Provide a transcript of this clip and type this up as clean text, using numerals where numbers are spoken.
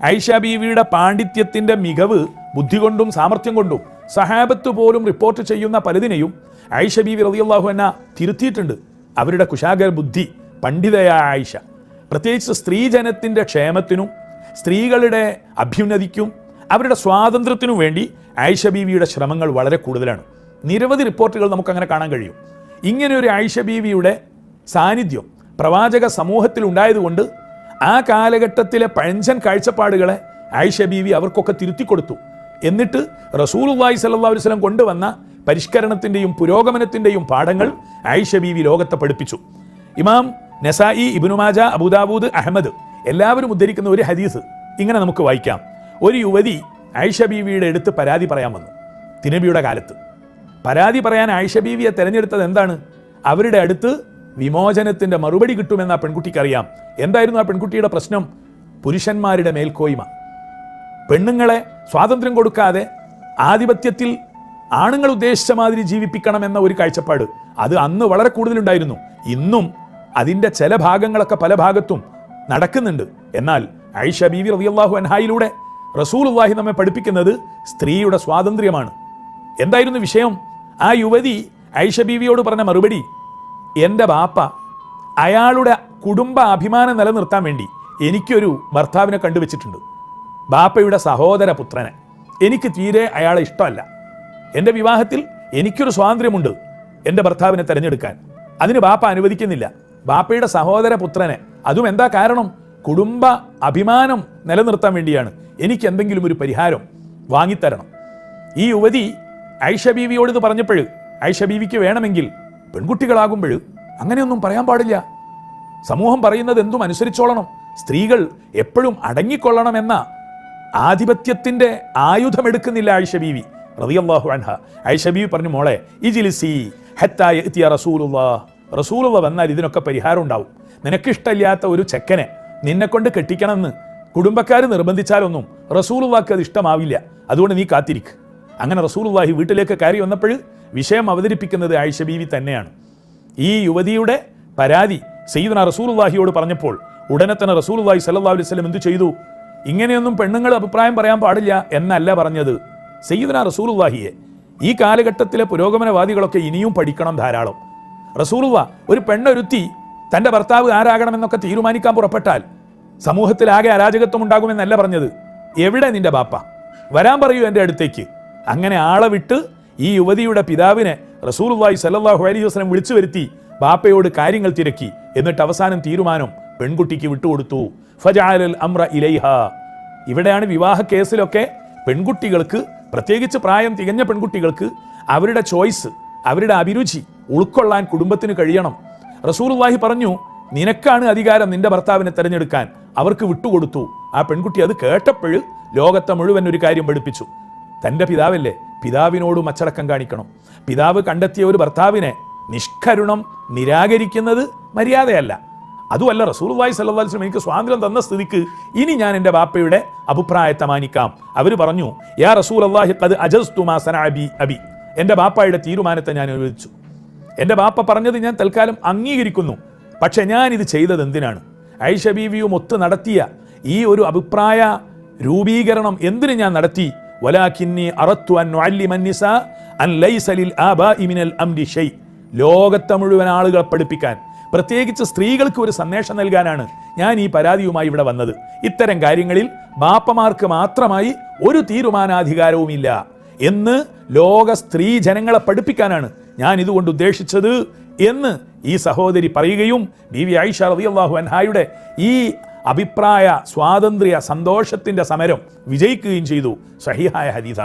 ആയിഷ ബീവിയുടെ പാണ്ഡിത്യത്തിൻ്റെ മികവ് ബുദ്ധി കൊണ്ടും സാമർഥ്യം കൊണ്ടും സഹാബത്ത് പോലും റിപ്പോർട്ട് ചെയ്യുന്ന പലതിനെയും ആയിഷ ബീവി റളിയല്ലാഹു അൻഹ തിരുത്തിയിട്ടുണ്ട്. അവരുടെ കുശാഗ്ര ബുദ്ധി, പണ്ഡിതയായ ആയിഷ പ്രത്യേകിച്ച് സ്ത്രീജനത്തിൻ്റെ ക്ഷേമത്തിനും സ്ത്രീകളുടെ അഭ്യുന്നതിക്കും അവരുടെ സ്വാതന്ത്ര്യത്തിനു വേണ്ടി ആയിഷ ബീവിയുടെ ശ്രമങ്ങൾ വളരെ കൂടുതലാണ്. നിരവധി റിപ്പോർട്ടുകൾ നമുക്കങ്ങനെ കാണാൻ കഴിയും. ഇങ്ങനെ ഒരു ആയിഷ ബീവിയുടെ സാന്നിധ്യം പ്രവാചക സമൂഹത്തിൽ ഉണ്ടായതുകൊണ്ട് ആ കാലഘട്ടത്തിലെ പഴഞ്ചൻ കാഴ്ചപ്പാടുകളെ ആയിഷ ബീവി അവർക്കൊക്കെ തിരുത്തിക്കൊടുത്തു. എന്നിട്ട് റസൂലുള്ളാഹി സ്വല്ലല്ലാഹു അലൈഹി വസല്ലം കൊണ്ടുവന്ന പരിഷ്കരണത്തിൻ്റെയും പുരോഗമനത്തിൻ്റെയും പാഠങ്ങൾ ആയിഷ ബീവി ലോകത്തെ പഠിപ്പിച്ചു. ഇമാം നസായി, ഇബ്നു മാജ, അബൂദാവൂദ്, അഹ്മദ് എല്ലാവരും ഉദ്ധരിക്കുന്ന ഒരു ഹദീസ് ഇങ്ങനെ നമുക്ക് വായിക്കാം. ഒരു യുവതി ആയിഷ ബീവിയുടെ അടുത്ത് പരാതി പറയാൻ വന്നു. തിനബിയുടെ കാലത്ത് പരാതി പറയാൻ ആയിഷ ബീവിയെ തിരഞ്ഞെടുത്തത് എന്താണ്? അവരുടെ അടുത്ത് വിമോചനത്തിൻ്റെ മറുപടി കിട്ടുമെന്ന് ആ പെൺകുട്ടിക്കറിയാം. എന്തായിരുന്നു ആ പെൺകുട്ടിയുടെ പ്രശ്നം? പുരുഷന്മാരുടെ മേൽക്കോയ്മ, പെണ്ണുങ്ങളെ സ്വാതന്ത്ര്യം കൊടുക്കാതെ ആധിപത്യത്തിൽ ആണുങ്ങൾ ഉദ്ദേശിച്ച മാതിരി ജീവിപ്പിക്കണമെന്ന ഒരു കാഴ്ചപ്പാട് അത് അന്ന് വളരെ കൂടുതലുണ്ടായിരുന്നു. ഇന്നും അതിൻ്റെ ചില ഭാഗങ്ങളൊക്കെ പല ഭാഗത്തും നടക്കുന്നുണ്ട്. എന്നാൽ ആയിഷ ബീവി റളിയല്ലാഹു അൻഹായിലൂടെ റസൂലുള്ളാഹി നമ്മെ പഠിപ്പിക്കുന്നത് സ്ത്രീയുടെ സ്വാതന്ത്ര്യമാണ്. എന്തായിരുന്നു വിഷയം? ആ യുവതി ആയിഷ ബീവിയോട് പറഞ്ഞ മറുപടി, എൻ്റെ ബാപ്പ അയാളുടെ കുടുംബ അഭിമാനം നിലനിർത്താൻ വേണ്ടി എനിക്കൊരു ഭർത്താവിനെ കണ്ടുവച്ചിട്ടുണ്ട്. ബാപ്പയുടെ സഹോദര പുത്രനെ. എനിക്ക് തീരെ അയാളെ ഇഷ്ടമല്ല. എൻ്റെ വിവാഹത്തിൽ എനിക്കൊരു സ്വാതന്ത്ര്യമുണ്ട് എൻ്റെ ഭർത്താവിനെ തിരഞ്ഞെടുക്കാൻ. അതിന് ബാപ്പ അനുവദിക്കുന്നില്ല. ബാപ്പയുടെ സഹോദര പുത്രനെ. അതും എന്താ കാരണം? കുടുംബ അഭിമാനം നിലനിർത്താൻ വേണ്ടിയാണ്. എനിക്ക് എന്തെങ്കിലും ഒരു പരിഹാരം വാങ്ങിത്തരണം. ഈ യുവതി ആയിഷ ബീവിയോട് ഇത് പറഞ്ഞപ്പോൾ ആയിഷ ബീവിക്ക് വേണമെങ്കിൽ പെൺകുട്ടികളാകുമ്പോൾ അങ്ങനെയൊന്നും പറയാൻ പാടില്ല. സമൂഹം പറയുന്നത് എന്തും അനുസരിച്ചോളണം, സ്ത്രീകൾ എപ്പോഴും അടങ്ങിക്കൊള്ളണമെന്ന ആധിപത്യത്തിൻ്റെ ആയുധമെടുക്കുന്നില്ല ആയിഷ ബീവി റളിയല്ലാഹു അൻഹ. ആയിഷ ബീവി പറഞ്ഞു, മോളെ ഇജ്ലിസി ഹത്താ യഅതിയ റസൂലുള്ളാഹ്. റസൂലുള്ള വന്നാൽ ഇതിനൊക്കെ പരിഹാരം ഉണ്ടാവും. നിനക്കിഷ്ടമില്ലാത്ത ഒരു ചെക്കനെ നിന്നെക്കൊണ്ട് കെട്ടിക്കണമെന്ന് കുടുംബക്കാർ നിർബന്ധിച്ചാലൊന്നും റസൂലുള്ളാഹിക്ക് അത് ഇഷ്ടമാവില്ല. അതുകൊണ്ട് നീ കാത്തിരിക്ക്. അങ്ങനെ റസൂലുള്ളാഹി വീട്ടിലേക്ക് കയറി വന്നപ്പോൾ വിഷയം അവതരിപ്പിക്കുന്നത് ആയിഷ ബീവി തന്നെയാണ്. ഈ യുവതിയുടെ പരാതി സയ്യിദുനാ റസൂലുള്ളാഹിയോട് പറഞ്ഞപ്പോൾ ഉടനെ തന്നെ റസൂലുള്ളാഹി സ്വല്ലല്ലാഹു അലൈഹി വസല്ലം എന്ത് ചെയ്തു? ഇങ്ങനെയൊന്നും പെണ്ണുങ്ങൾ അഭിപ്രായം പറയാൻ പാടില്ല എന്നല്ല പറഞ്ഞത്. സയ്യിദുനാ റസൂലുള്ളാഹിയെ ഈ കാലഘട്ടത്തിലെ പുരോഗമനവാദികളൊക്കെ ഇനിയും പഠിക്കണം ധാരാളം. റസൂലുള്ളാഹി ഒരു പെണ്ണൊരുത്തി തൻ്റെ ഭർത്താവ് ആരാകണമെന്നൊക്കെ തീരുമാനിക്കാൻ പുറപ്പെട്ടാൽ സമൂഹത്തിലാകെ അരാജകത്വം ഉണ്ടാകുമെന്നല്ല പറഞ്ഞത്. എവിടെ നിന്റെ ബാപ്പ? വരാൻ പറയൂ എൻ്റെ അടുത്തേക്ക്. അങ്ങനെ ആളെ വിട്ട് ഈ യുവതിയുടെ പിതാവിനെ റസൂലുള്ളാഹി സ്വല്ലല്ലാഹു അലൈഹി വസല്ലം വിളിച്ചു വരുത്തി ബാപ്പയോട് കാര്യങ്ങൾ തിരക്കി. എന്നിട്ട് അവസാനം തീരുമാനം പെൺകുട്ടിക്ക് വിട്ടുകൊടുത്തു. ഫജഅലൽ അംറ ഇലൈഹ. ഇവിടെയാണ് വിവാഹ കേസിലൊക്കെ പെൺകുട്ടികൾക്ക്, പ്രത്യേകിച്ച് പ്രായം തികഞ്ഞ പെൺകുട്ടികൾക്ക് അവരുടെ ചോയ്സ്, അവരുടെ അഭിരുചി ഉൾക്കൊള്ളാൻ കുടുംബത്തിന് കഴിയണം. റസൂലുള്ളാഹി പറഞ്ഞു, നിനക്കാണ് അധികാരം നിന്റെ ഭർത്താവിനെ തിരഞ്ഞെടുക്കാൻ. അവർക്ക് വിട്ടുകൊടുത്തു. ആ പെൺകുട്ടി അത് കേട്ടപ്പോൾ ലോകത്തെ മുഴുവൻ ഒരു കാര്യം പഠിപ്പിച്ചു. തൻ്റെ പിതാവല്ലേ, പിതാവിനോടും അച്ചടക്കം കാണിക്കണം. പിതാവ് കണ്ടെത്തിയ ഒരു ഭർത്താവിനെ നിഷ്കരുണം നിരാകരിക്കുന്നത് മര്യാദയല്ല. അതുമല്ല, റസൂലുള്ളാഹി സ്വല്ലല്ലാഹു അലൈഹി വസല്ലം എനിക്ക് സ്വാതന്ത്ര്യം തന്ന സ്ഥിതിക്ക് ഇനി ഞാൻ എൻ്റെ ബാപ്പയുടെ അഭിപ്രായത്തെ മാനിക്കാം. അവർ പറഞ്ഞു, യാ റസൂലല്ലാഹി ഖദ് അജസ്തു മാ സനഅ ബി അബി. എൻ്റെ ബാപ്പയുടെ തീരുമാനത്തെ ഞാൻ അനുവദിച്ചു. എൻ്റെ ബാപ്പ പറഞ്ഞത് ഞാൻ തൽക്കാലം അംഗീകരിക്കുന്നു. പക്ഷെ ഞാനിത് ചെയ്തത് എന്തിനാണ്? ആയിഷ ബീവിയും ഒത്ത് നടത്തിയ ഈ ഒരു അഭിപ്രായ രൂപീകരണം എന്തിന് ഞാൻ നടത്തി? വലാകിന്നി അറദ്തു അൻ ഉഅല്ലിമ നിസാ അൻ ലൈസ ലിൽ ആബാഇ മിനൽ അംരി ഷൈ. ലോകത്തെ മുഴുവൻ ആളുകളെ പഠിപ്പിക്കാൻ, പ്രത്യേകിച്ച് സ്ത്രീകൾക്ക് ഒരു സന്ദേശം നൽകാനാണ് ഞാൻ ഈ പരാതിയുമായി ഇവിടെ വന്നത്. ഇത്തരം കാര്യങ്ങളിൽ ബാപ്പമാർക്ക് മാത്രമായി ഒരു തീരുമാനാധികാരവുമില്ല എന്ന് ലോക സ്ത്രീ ജനങ്ങളെ പഠിപ്പിക്കാനാണ് ഞാൻ ഇതുകൊണ്ട് ഉദ്ദേശിച്ചത് എന്ന് ഈ സഹോദരി പറയുകയും ബീവി ആയിഷ റളിയല്ലാഹു അൻഹായുടെ ഈ അഭിപ്രായ സ്വാതന്ത്ര്യ സന്തോഷത്തിൻ്റെ സമരം വിജയിക്കുകയും ചെയ്തു. സഹീഹായ ഹദീസ്.